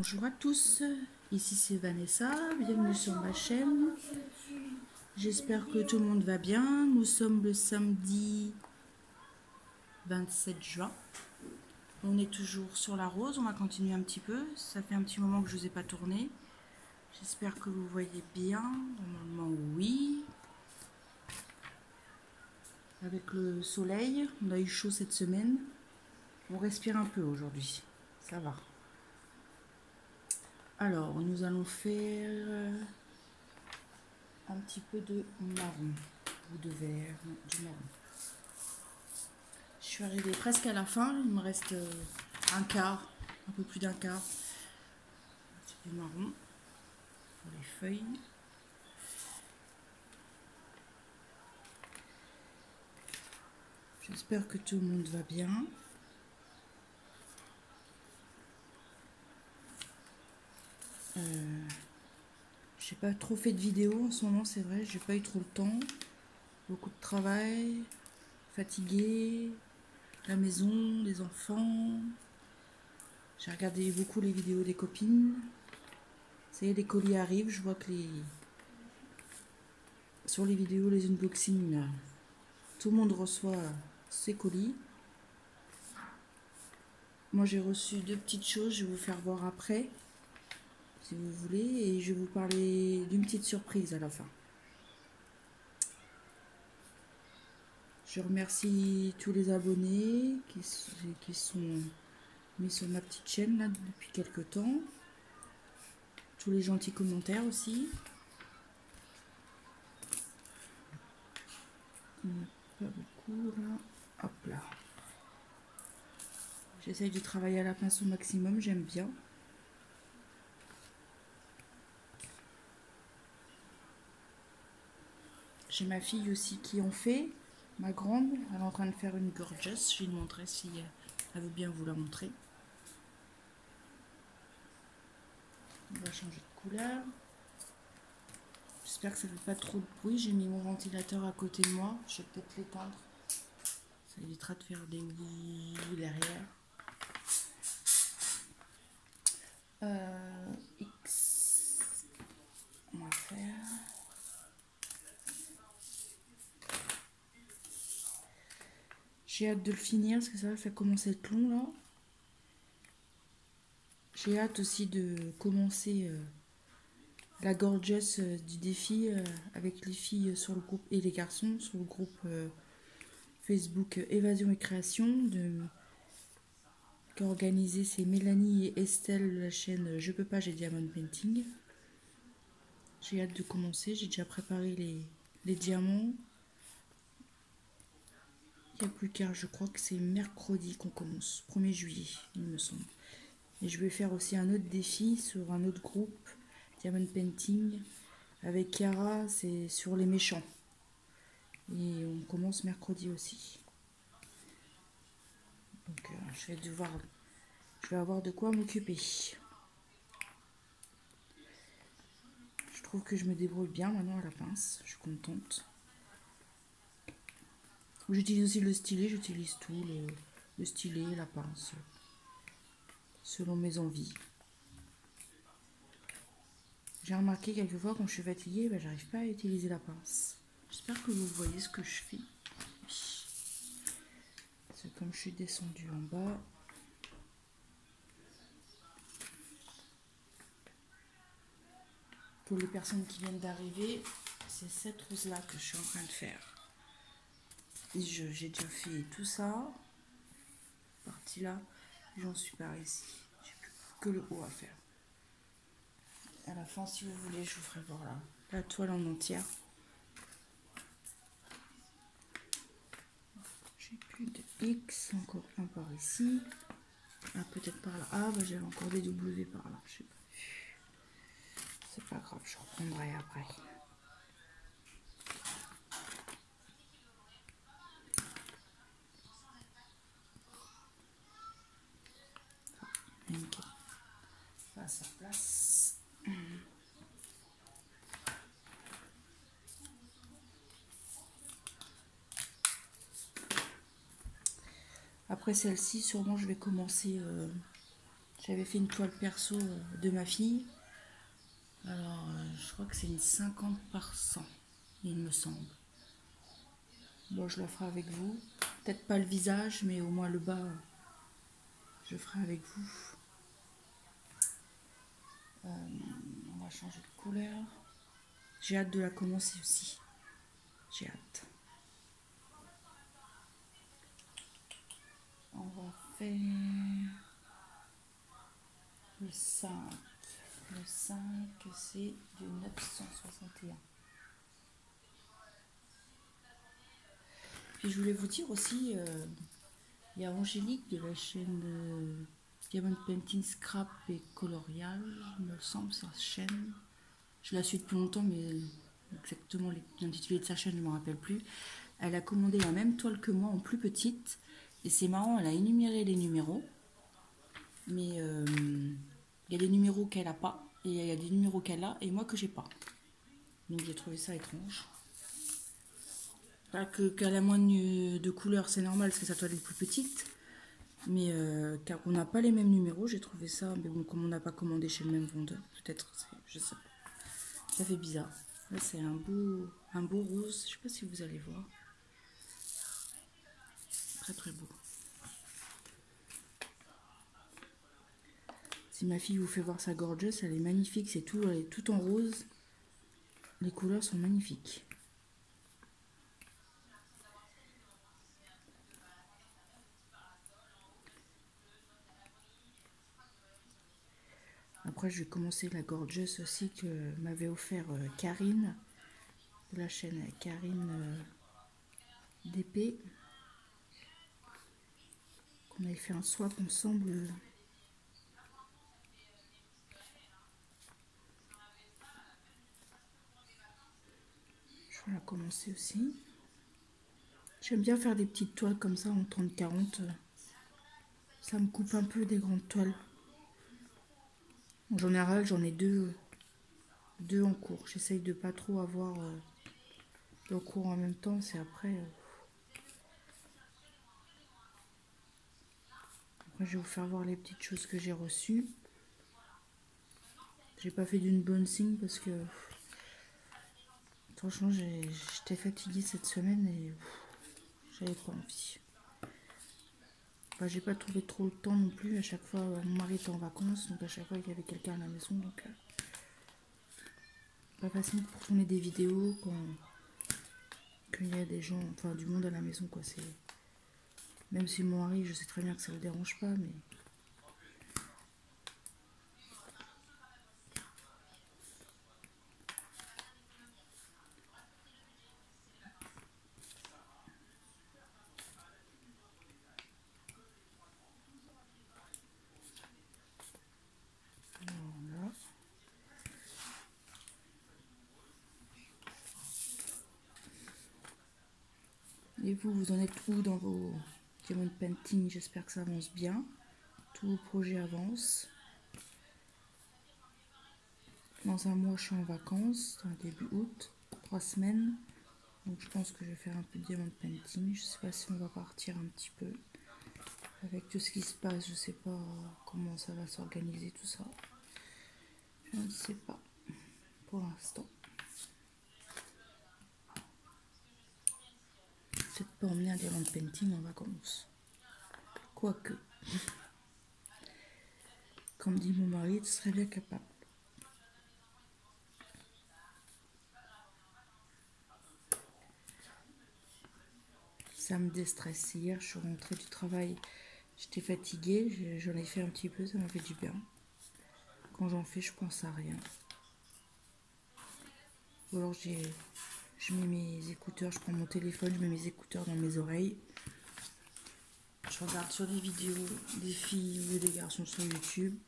Bonjour à tous, ici c'est Vanessa, bienvenue sur ma chaîne. J'espère que tout le monde va bien. Nous sommes le samedi 27 juin. On est toujours sur la rose, on va continuer un petit peu. Ça fait un petit moment que je ne vous ai pas tourné. J'espère que vous voyez bien. Normalement oui. Avec le soleil, on a eu chaud cette semaine. On respire un peu aujourd'hui, ça va. Alors, nous allons faire un petit peu de marron ou de vert, non, du marron. Je suis arrivée presque à la fin, il me reste un quart, un peu plus d'un quart. C'est du marron pour les feuilles. J'espère que tout le monde va bien. J'ai pas trop fait de vidéos en ce moment, c'est vrai, j'ai pas eu trop le temps. Beaucoup de travail, fatiguée, la maison, les enfants. J'ai regardé beaucoup les vidéos des copines. Ça y est, les colis arrivent, je vois que sur les vidéos, les unboxings, tout le monde reçoit ses colis. Moi j'ai reçu deux petites choses, je vais vous faire voir après, si vous voulez, et je vais vous parler d'une petite surprise à la fin. Je remercie tous les abonnés qui sont mis sur ma petite chaîne là depuis quelques temps. Tous les gentils commentaires aussi. Pas beaucoup là. Hop là. J'essaye de travailler à la pince au maximum, j'aime bien. J'ai ma fille aussi qui en fait, ma grande, elle est en train de faire une gorgeous. Je vais lui montrer si elle veut bien vous la montrer. On va changer de couleur. J'espère que ça ne fait pas trop de bruit. J'ai mis mon ventilateur à côté de moi. Je vais peut-être l'éteindre. Ça évitera de faire des ouh derrière. X. On va faire. J'ai hâte de le finir parce que ça commence à être long là. J'ai hâte aussi de commencer la gorgeous du défi avec les filles sur le groupe et les garçons sur le groupe Facebook Évasion et Création qui a organisé, c'est Mélanie et Estelle de la chaîne Je peux pas, j'ai Diamond Painting. J'ai hâte de commencer, j'ai déjà préparé les diamants. Il n'y a plus qu'à, je crois que c'est mercredi qu'on commence, 1er juillet il me semble. Et je vais faire aussi un autre défi sur un autre groupe, Diamond Painting, avec Chiara, c'est sur les méchants. Et on commence mercredi aussi. Donc je vais avoir de quoi m'occuper. Je trouve que je me débrouille bien maintenant à la pince, je suis contente. J'utilise aussi le stylet, j'utilise tout, le stylet, la pince, selon mes envies. J'ai remarqué quelquefois quand je suis fatiguée, j'arrive pas à utiliser la pince. J'espère que vous voyez ce que je fais. C'est comme je suis descendue en bas. Pour les personnes qui viennent d'arriver, c'est cette rose là que je suis en train de faire. J'ai déjà fait tout ça, partie là, j'en suis par ici. J'ai plus que le haut à faire. À la fin, si vous voulez, je vous ferai voir la toile en entière. J'ai plus de X, encore un par ici. Ah, peut-être par là. Ah, j'avais encore des W par là, je sais pas. C'est pas grave, je reprendrai après. Ok. À sa place. Après celle-ci, sûrement je vais commencer J'avais fait une toile perso de ma fille. Alors, je crois que c'est une 50 par 100, il me semble. Bon, je la ferai avec vous. Peut-être pas le visage, mais au moins le bas, je ferai avec vous. On va changer de couleur. J'ai hâte de la commencer aussi. J'ai hâte. On va faire le 5. Le 5, c'est du 961. Puis je voulais vous dire aussi, il y a Angélique de la chaîne Diamond Painting Scrap et Colorial, il me semble, sa chaîne. Je la suis depuis longtemps, mais exactement l'intitulé de sa chaîne, je ne me rappelle plus. Elle a commandé la même toile que moi en plus petite. Et c'est marrant, elle a énuméré les numéros. Mais il y a des numéros qu'elle n'a pas. Et il y a des numéros qu'elle a et moi que j'ai pas. Donc j'ai trouvé ça étrange. Pas qu'elle a moins de couleurs, c'est normal, parce que sa toile est plus petite. Mais car on n'a pas les mêmes numéros, j'ai trouvé ça. Mais bon, comme on n'a pas commandé chez le même vendeur, peut-être, je sais pas. Ça fait bizarre. Là, c'est un beau rose. Je sais pas si vous allez voir. Très très beau. Si ma fille vous fait voir sa gorgeous, elle est magnifique. C'est tout, elle est tout en rose. Les couleurs sont magnifiques. Après, je vais commencer la gorgeous aussi que m'avait offert Karine de la chaîne Karine DP. Qu'on avait fait un swap ensemble. Je vais la commencer aussi. J'aime bien faire des petites toiles comme ça en 30-40. Ça me coupe un peu des grandes toiles. En général, j'en ai deux en cours. J'essaye de pas trop avoir le cours en même temps. C'est après. Après, je vais vous faire voir les petites choses que j'ai reçues. J'ai pas fait d'une bonne signe parce que franchement, j'étais fatiguée cette semaine et j'avais pas envie. Bah, j'ai pas trouvé trop le temps non plus. À chaque fois, mon mari était en vacances, donc à chaque fois il y avait quelqu'un à la maison, donc pas facile pour tourner des vidéos quand il y a des gens, enfin du monde à la maison, quoi. C'est même si mon mari, je sais très bien que ça le dérange pas, mais voilà. Et vous, vous en êtes où dans vos diamond painting? J'espère que ça avance bien. Tous vos projets avancent. Dans un mois, je suis en vacances, début août, 3 semaines. Donc je pense que je vais faire un peu de diamond painting. Je sais pas si on va partir un petit peu. Avec tout ce qui se passe, je sais pas comment ça va s'organiser tout ça. Je ne sais pas pour l'instant. Peut-être pas emmener un diamond painting en vacances. Quoique. Comme dit mon mari, tu serais bien capable. Ça me déstresse. Hier, je suis rentrée du travail. J'étais fatiguée. J'en ai fait un petit peu. Ça m'a fait du bien. Quand j'en fais, je pense à rien. Ou alors je mets mes écouteurs. Je prends mon téléphone. Je mets mes écouteurs dans mes oreilles. Je regarde sur des vidéos des filles ou des garçons sur YouTube.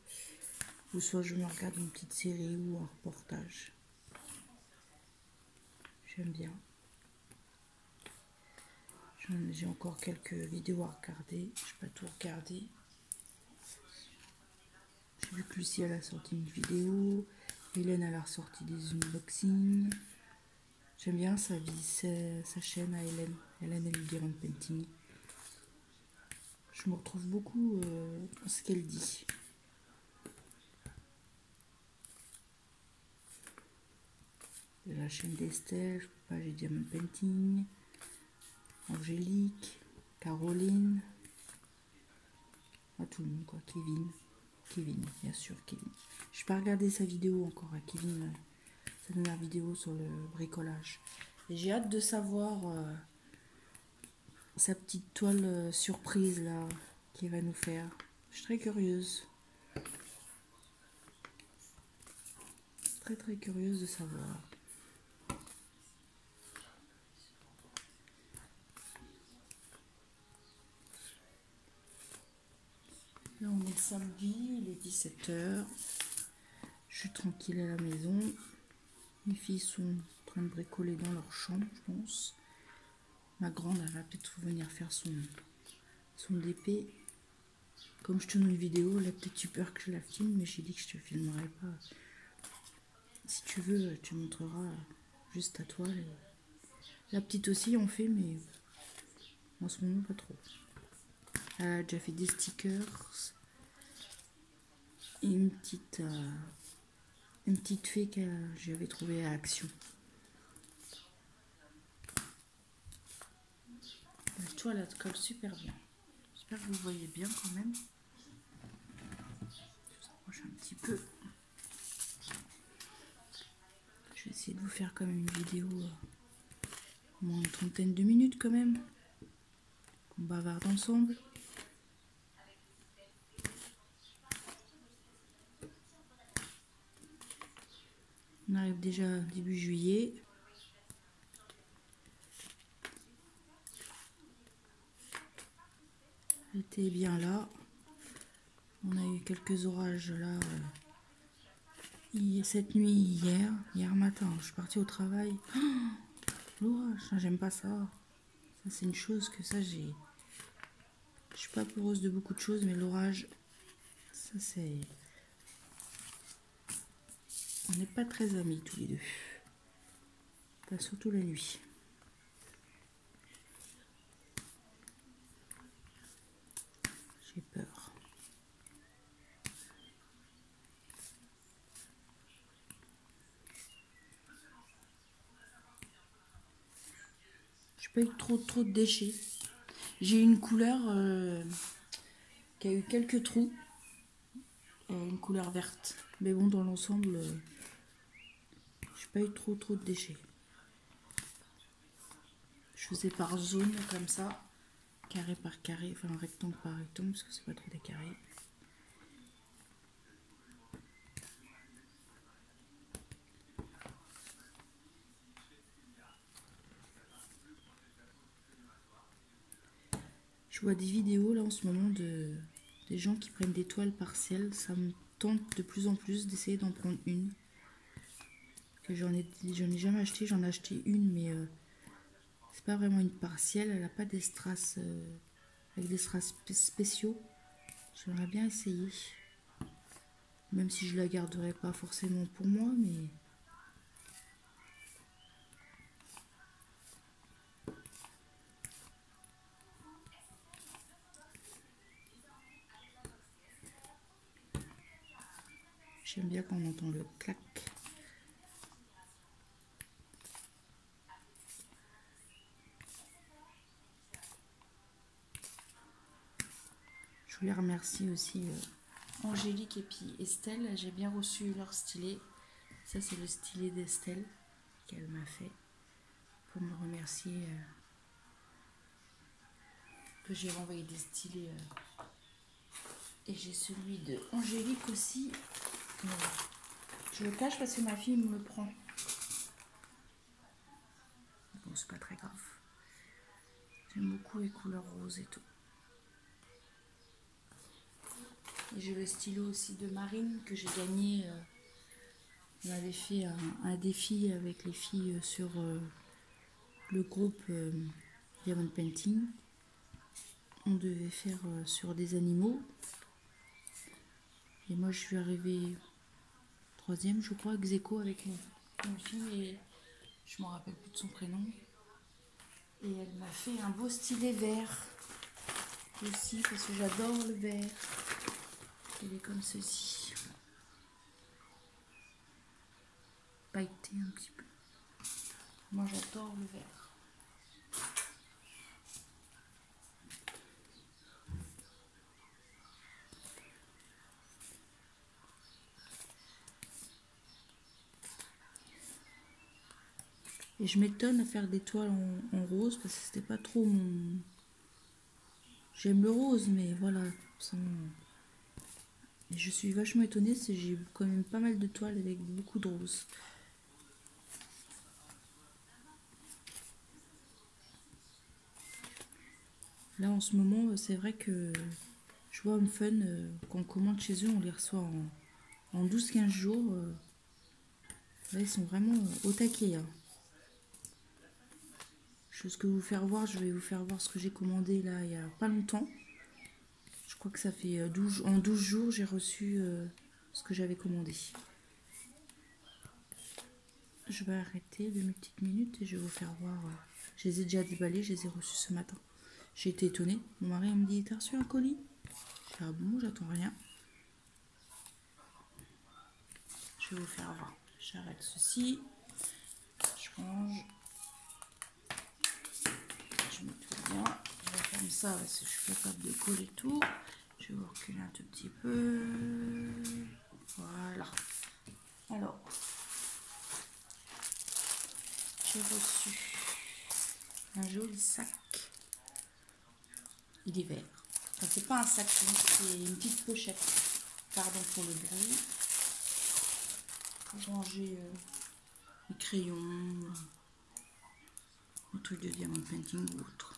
Ou soit je me regarde une petite série ou un reportage. J'aime bien. J'ai encore quelques vidéos à regarder. Je n'ai pas tout regardé. J'ai vu que Lucie elle a sorti une vidéo. Hélène elle a ressorti des unboxings. J'aime bien sa chaîne à Hélène. Hélène et le diamond painting. Je me retrouve beaucoup dans ce qu'elle dit. de la chaîne d'Estelle, je peux pas, j'ai Diamond Painting, Angélique, Caroline, à tout le monde quoi, Kevin, bien sûr Kevin. Je n'ai pas regardé sa vidéo encore à Kevin, sa dernière vidéo sur le bricolage. Et j'ai hâte de savoir sa petite toile surprise là qu'il va nous faire. Je suis très curieuse. Très curieuse de savoir. Là on est le samedi, il est 17 h. Je suis tranquille à la maison. Mes filles sont en train de bricoler dans leur chambre, je pense. Ma grande, elle va peut-être venir faire son DP. Comme je tourne une vidéo, elle a peut-être eu peur que je la filme, mais j'ai dit que je te filmerai pas. Si tu veux, tu montreras juste ta toile. La petite aussi on fait, mais en ce moment pas trop. Elle a déjà fait des stickers. Et une petite fée que j'avais trouvée à Action. La toile elle colle super bien. J'espère que vous voyez bien quand même. Je s'approche un petit peu. Je vais essayer de vous faire quand même une vidéo au moins une trentaine de minutes quand même. On bavarde ensemble. On arrive déjà début juillet. L'été est bien là. On a eu quelques orages là. Cette nuit, hier matin, je suis partie au travail. Oh, l'orage, j'aime pas ça. Ça c'est une chose que ça j'ai. Je suis pas peureuse de beaucoup de choses, mais l'orage, ça c'est. On n'est pas très amis tous les deux. Pas surtout la nuit. J'ai peur. J'ai pas eu trop de déchets. J'ai une couleur qui a eu quelques trous. Une couleur verte. Mais bon, dans l'ensemble, j'ai pas eu trop de déchets. Je faisais par zone comme ça. Carré par carré, enfin rectangle par rectangle, parce que c'est pas trop des carrés. Je vois des vidéos là en ce moment des gens qui prennent des toiles partielles. Ça me tente de plus en plus d'essayer d'en prendre une. Que j'en ai jamais acheté, j'en ai acheté une, mais c'est pas vraiment une partielle, elle a pas des strass avec des strass spéciaux. J'aimerais bien essayer. Même si je la garderai pas forcément pour moi, mais j'aime bien quand on entend le clac. Je voulais remercier aussi Angélique et puis Estelle. J'ai bien reçu leur stylet. Ça c'est le stylet d'Estelle qu'elle m'a fait pour me remercier que j'ai renvoyé des stylets. Et j'ai celui de Angélique aussi. Je le cache parce que ma fille me le prend. Bon, c'est pas très grave. J'aime beaucoup les couleurs roses et tout. Et j'ai le stylo aussi de Marine que j'ai gagné. On avait fait un défi avec les filles sur le groupe Diamond Painting. On devait faire sur des animaux. Et moi je suis arrivée troisième, je crois, ex aequo avec une fille et je me rappelle plus de son prénom. Et elle m'a fait un beau stylet vert aussi parce que j'adore le vert. Il est comme ceci. Pailleté un petit peu. Moi j'adore le vert. Et je m'étonne à faire des toiles en rose parce que c'était pas trop mon... J'aime le rose, mais voilà. Et je suis vachement étonnée, j'ai quand même pas mal de toiles avec beaucoup de rose. Là en ce moment, c'est vrai que je vois Home Fun, quand on commande chez eux, on les reçoit en 12-15 jours. Là, ils sont vraiment au taquet. Hein. Chose que vous faire voir, je vais vous faire voir ce que j'ai commandé là il y a pas longtemps. Je crois que ça fait en 12 jours, j'ai reçu ce que j'avais commandé. Je vais arrêter 2 petites minutes et je vais vous faire voir. Je les ai déjà déballés, je les ai reçus ce matin. J'ai été étonnée. Mon mari me dit, t'as reçu un colis? Je dis, ah bon, j'attends rien. Je vais vous faire voir. J'arrête ceci. Je range. Je mets tout bien. Je vais faire ça parce que je suis capable de coller tout. Je vais vous reculer un tout petit peu. Voilà. Alors, j'ai reçu un joli sac. Il est vert. Enfin, c'est pas un sac, c'est une petite pochette. Pardon pour le bruit. Pour ranger les crayons, le truc de diamant painting ou autre.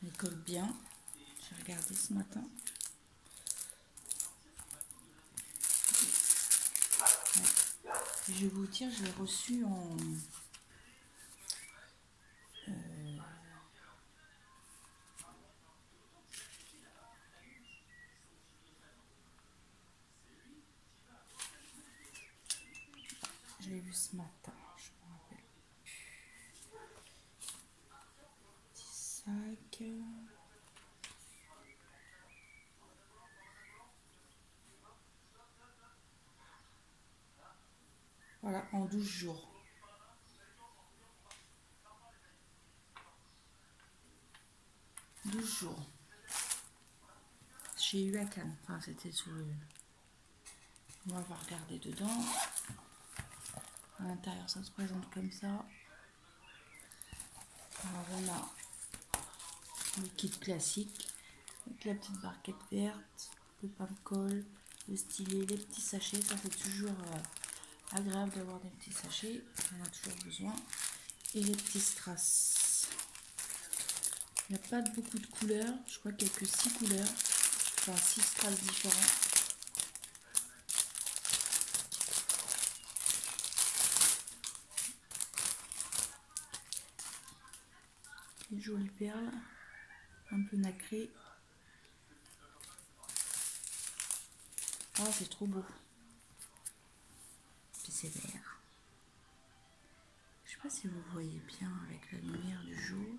Elle colle bien. J'ai regardé ce matin. Ouais. Je vais vous dire, je l'ai reçu en... je l'ai vu ce matin, je me rappelle. Petit sac. Voilà, en 12 jours. J'ai eu à Cannes. Enfin, c'était sous le... On va regarder dedans. À l'intérieur, ça se présente comme ça. Alors, on a le kit classique avec la petite barquette verte, le pain-colle, le stylet, les petits sachets. Ça fait toujours agréable d'avoir des petits sachets. On a toujours besoin. Et les petits strass. Il n'y a pas beaucoup de couleurs. Je crois qu'il n'y a que 6 couleurs. Enfin, 6 strass différents. Une jolie perle, un peu nacrée. Ah, c'est trop beau. Puis c'est vert. Je sais pas si vous voyez bien avec la lumière du jour.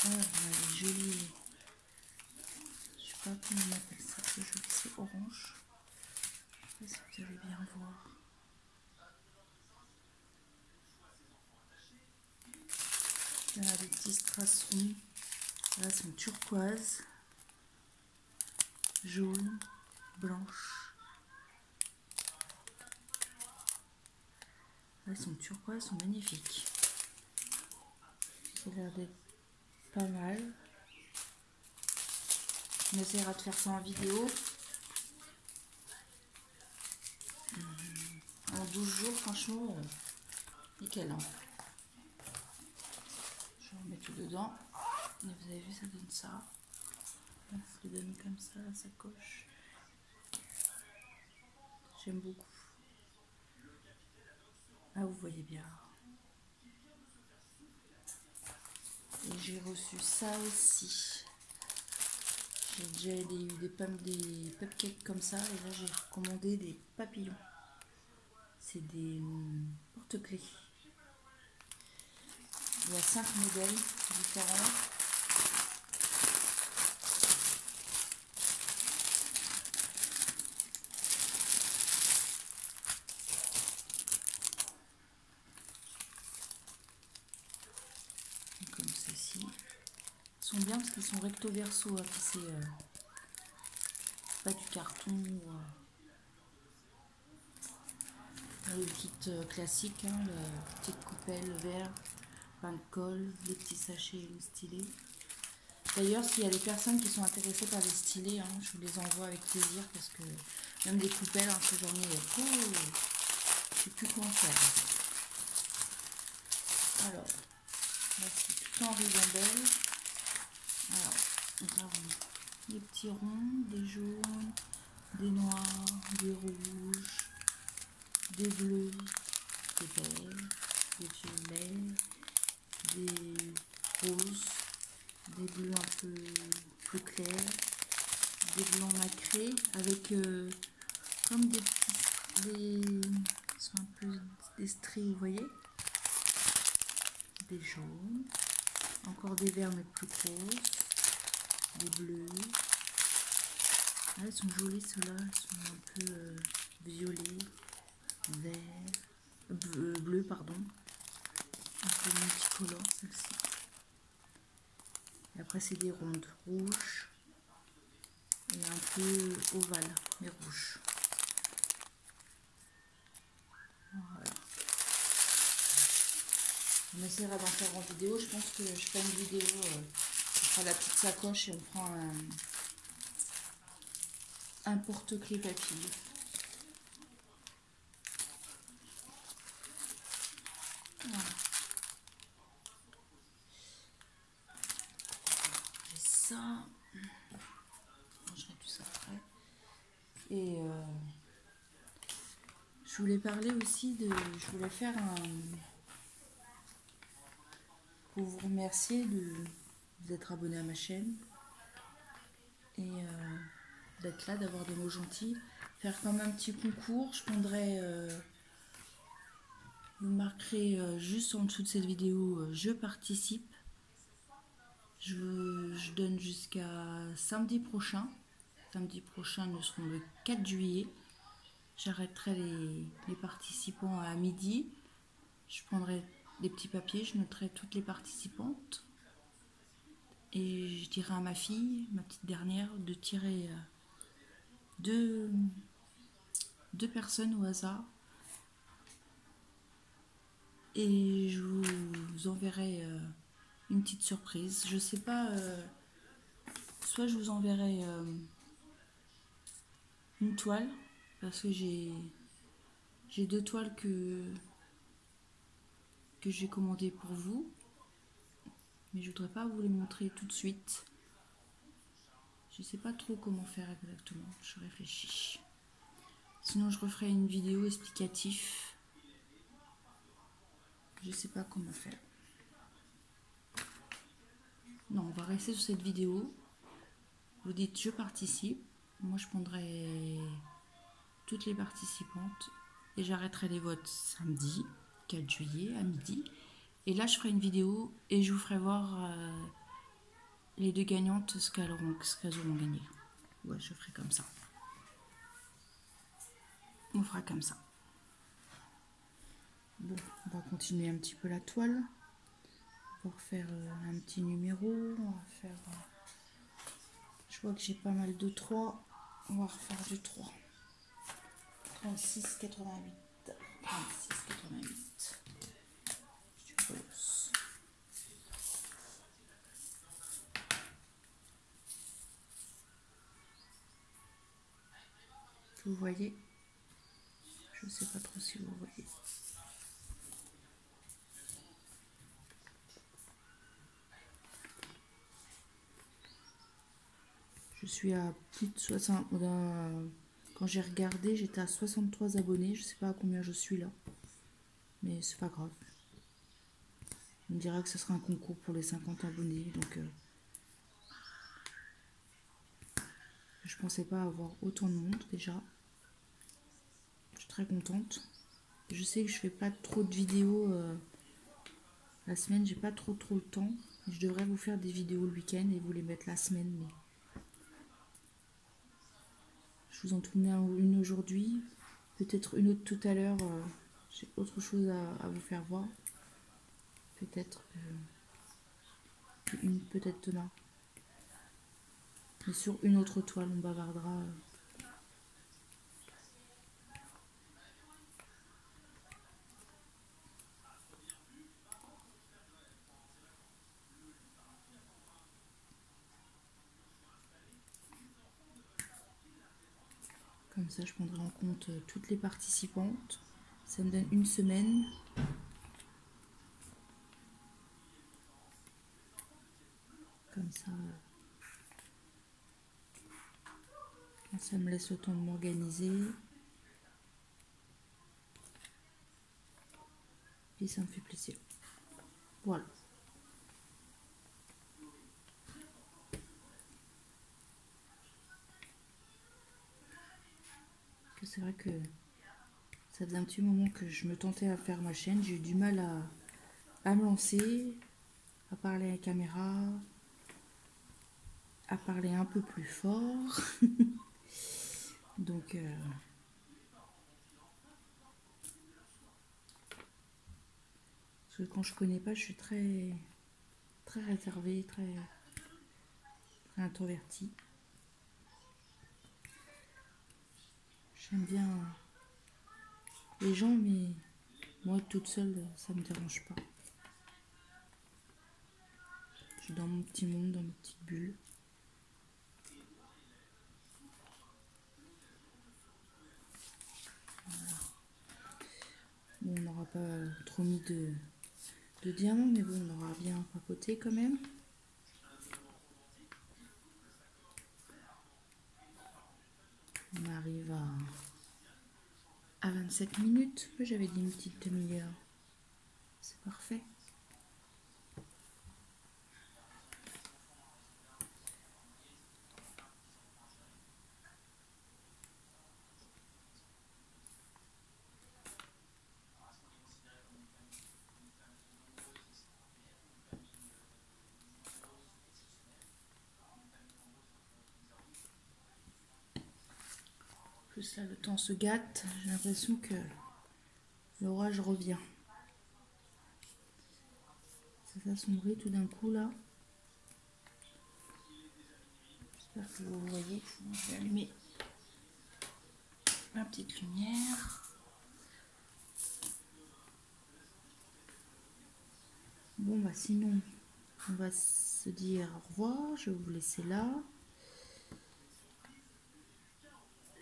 Ah, on a les jolis. Je sais pas comment on appelle ça. Ce joli, c'est orange. Je sais pas si vous allez bien voir. Il y a des petits strass ronds. Là, c'est une turquoise, jaune, blanche. Là, elles sont turquoises, sont magnifiques. Ça a l'air d'être pas mal. On essaiera de faire ça en vidéo. En 12 jours, franchement, nickel. Hein. Je remets tout dedans. Et vous avez vu, ça donne ça. Ça donne comme ça, la sacoche. J'aime beaucoup. Ah, vous voyez bien. Et j'ai reçu ça aussi. J'ai déjà eu des cupcakes comme ça. Et là, j'ai recommandé des papillons. C'est des porte-clés. Il y a 5 modèles différents. sont bien parce qu'ils sont recto verso, hein, c'est pas du carton ou le kit classique, hein, la petite coupelle verte, pain de colle, les petits sachets stylés. D'ailleurs, s'il y a des personnes qui sont intéressées par les stylés, hein, je vous les envoie avec plaisir parce que même des coupelles, hein, que j'en ai, je sais plus comment faire. Alors, là c'est tout en ribambelle. Alors, nous avons des petits ronds, des jaunes, des noirs, des rouges, des bleus, des verts, des violets, des roses, des bleus un peu plus clairs, des blancs nacrés avec comme des petits, sont un peu des stries, vous voyez, des jaunes, encore des verts mais plus grosses, des bleus. Ah, elles sont jolies ceux-là, elles sont un peu violets, verts, bleu pardon, un peu multicolore celle-ci. Et après c'est des rondes rouges et un peu ovales mais rouges. Voilà. On essaiera d'en faire en vidéo. Je pense que je ferai une vidéo, on fera la petite sacoche et on prend un porte-clés papier. Voilà. Et ça, je rangerai tout ça après. Et je voulais parler aussi de, je voulais faire un, pour vous remercier de vous être abonné à ma chaîne et d'être là, d'avoir des mots gentils. Faire comme un petit concours, je prendrai, vous marquerez juste en dessous de cette vidéo, je participe. Je donne jusqu'à samedi prochain. Samedi prochain, nous serons le 4 juillet. J'arrêterai les participants à midi. Je prendrai des petits papiers, je noterai toutes les participantes. Et je dirai à ma fille, ma petite dernière, de tirer deux personnes au hasard. Et je vous enverrai une petite surprise. Je sais pas, soit je vous enverrai une toile, parce que j'ai 2 toiles que j'ai commandées pour vous. Mais je voudrais pas vous les montrer tout de suite. Je sais pas trop comment faire exactement, je réfléchis. Sinon je referai une vidéo explicative. Je sais pas comment faire. Non, on va rester sur cette vidéo. Vous dites je participe. Moi je prendrai toutes les participantes et j'arrêterai les votes samedi 4 juillet à midi. Et là je ferai une vidéo et je vous ferai voir les 2 gagnantes ce qu'elles auront gagné. Ouais, je ferai comme ça. On fera comme ça. Bon, on va continuer un petit peu la toile. On va refaire un petit numéro. On va faire. Je vois que j'ai pas mal de 3. On va refaire du 3. 36,88. 36,88. Du rose. Vous voyez? Je sais pas trop si vous voyez. Je suis à plus de 60. Quand j'ai regardé, j'étais à 63 abonnés. Je sais pas à combien je suis là. Mais c'est pas grave. On dirait que ce sera un concours pour les 50 abonnés. Donc je pensais pas avoir autant de monde déjà. Je suis très contente. Je sais que je fais pas trop de vidéos la semaine. J'ai pas trop le temps. Je devrais vous faire des vidéos le week-end et vous les mettre la semaine. Mais je vous en tournais une aujourd'hui. Peut-être une autre tout à l'heure. J'ai autre chose à vous faire voir. Peut-être une peut-être demain. Mais sur une autre toile, on bavardera. Comme ça, je prendrai en compte toutes les participantes. Ça me donne une semaine. Comme ça me laisse le temps de m'organiser. Et ça me fait plaisir. Voilà. C'est vrai que ça faisait un petit moment que je me tentais à faire ma chaîne. J'ai eu du mal à me lancer, à parler à la caméra, à parler un peu plus fort. Donc, parce que quand je connais pas, je suis très réservée, très introvertie. J'aime bien les gens, mais moi toute seule, ça me dérange pas. Je suis dans mon petit monde, dans ma petite bulle. Voilà. Bon, on n'aura pas trop mis de diamants, mais bon, on aura bien papoté quand même. On arrive à 27 minutes. J'avais dit une petite demi-heure. C'est parfait. Plus là, le temps se gâte. J'ai l'impression que l'orage revient. Ça s'assombrit tout d'un coup là. J'espère que vous voyez. Je vais allumer ma petite lumière. Bon bah sinon, on va se dire au revoir. Je vais vous laisser là.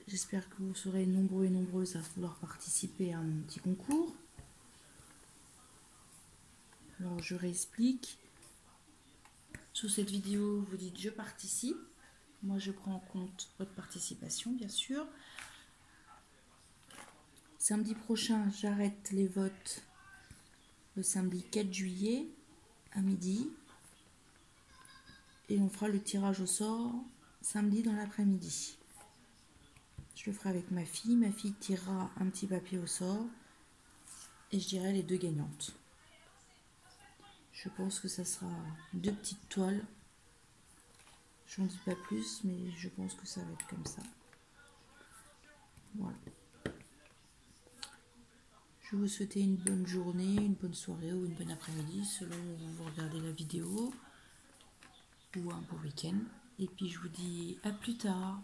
J'espère que vous serez nombreux et nombreuses à vouloir participer à mon petit concours. Alors je réexplique. Sous cette vidéo, vous dites je participe. Moi je prends en compte votre participation bien sûr. Samedi prochain, j'arrête les votes le samedi 4 juillet à midi. Et on fera le tirage au sort samedi dans l'après-midi. Je le ferai avec ma fille. Ma fille tirera un petit papier au sort et je dirai les deux gagnantes. Je pense que ça sera 2 petites toiles. J'en dis pas plus, mais je pense que ça va être comme ça. Voilà. Je vais vous souhaiter une bonne journée, une bonne soirée ou une bonne après-midi, selon où vous regardez la vidéo, ou un beau week-end. Et puis je vous dis à plus tard.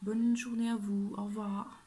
Bonne journée à vous. Au revoir.